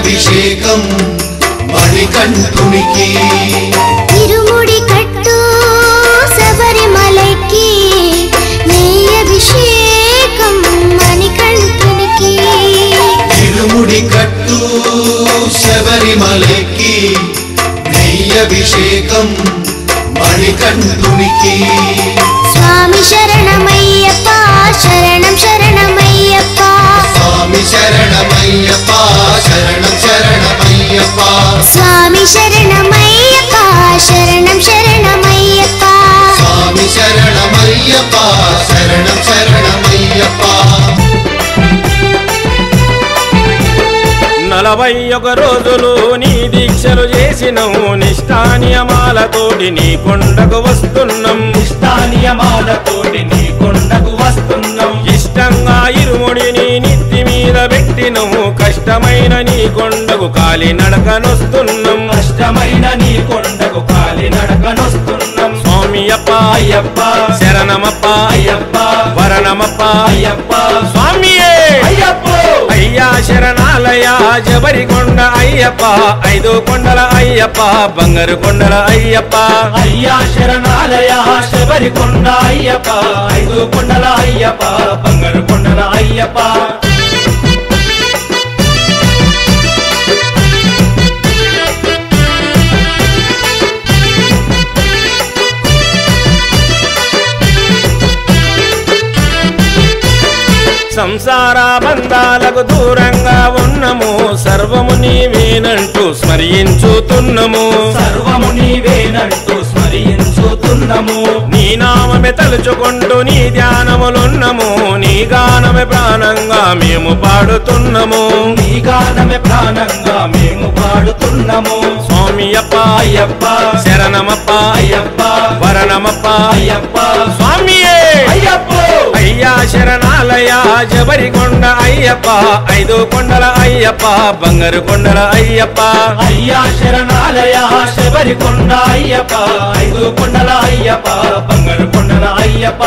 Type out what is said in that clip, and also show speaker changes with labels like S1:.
S1: నెయ్యభిషేకం మణికంఠునికి
S2: ఇరుముడి కట్టు శబరిమలకి నెయ్యభిషేకం మణికంఠునికి
S1: ఇరుముడి కట్టు శబరిమలకి నెయ్యభిషేకం మణికంఠునికి
S2: స్వామి శరణమయ్యప్ప శరణం శరణమయ్యప్ప
S1: స్వామి శరణమయ్యప్ప శరణం శరణమయ్యప్ప
S2: స్వామి శరణమయ్యప్ప శరణం శరణమయ్యప్ప
S1: స్వామి శరణమయ్యప్ప శరణం శరణమయ్యప్ప
S3: 41 రోజులు నీ దీక్షలు చేసినవు నిష్ఠానియమాలతోటి నీ కొండకు వస్తున్నాం నిష్ఠానియమాలతోటి నీ కొండకు వస్తున్నాం ఇష్టంగా ఇరుముడిని నెత్తి మీద పెట్టినవు కష్టమైన నీ కొండకు కాలి నడకనొస్తున్నాం కష్టమైన నీ కొండకు కాలి నడకనొస్తున్నాం స్వామి అప్ప అయ్యప్ప శరణమప్ప అయ్యప్ప వరణమప్ప అయ్యప్ప స్వామియే అయ్యప్ప అయ్యా శరణాలయ జబరికొండ అయ్యప్ప 5 కొండల అయ్యప్ప బంగారు కొండల అయ్యప్ప అయ్యా శరణాలయ శబరికొండ అయ్యప్ప 5 కొండల అయ్యప్ప బంగారు కొండల అయ్యప్ప సంసార బంధాలకు దూరంగా ఉన్నము సర్వము నీవేనంటూ స్మరించుతున్నాము సర్వము నీవేనంటూ స్మరించుతున్నాము నీ నామమే తలుచుకుంటూ నీ ధ్యానములున్నము నీ గానమే ప్రాణంగా మేము పాడుతున్నాము నీ గానమే ప్రాణంగా మేము పాడుతున్నాము స్వామి అప్ప అయ్యప్ప శరణమప్ప అయ్యప్ప వరణమప్ప అయ్యప్ప స్వామియే అయ్యప్ప అయ్యా శరణాలయ జబరికొండ అయ్యప్ప 5 కొండల అయ్యప్ప బంగారు కొండల అయ్యప్ప అయ్యా శరణాలయ శబరికొండ అయ్యప్ప 5 కొండల అయ్యప్ప బంగారు కొండల అయ్యప్ప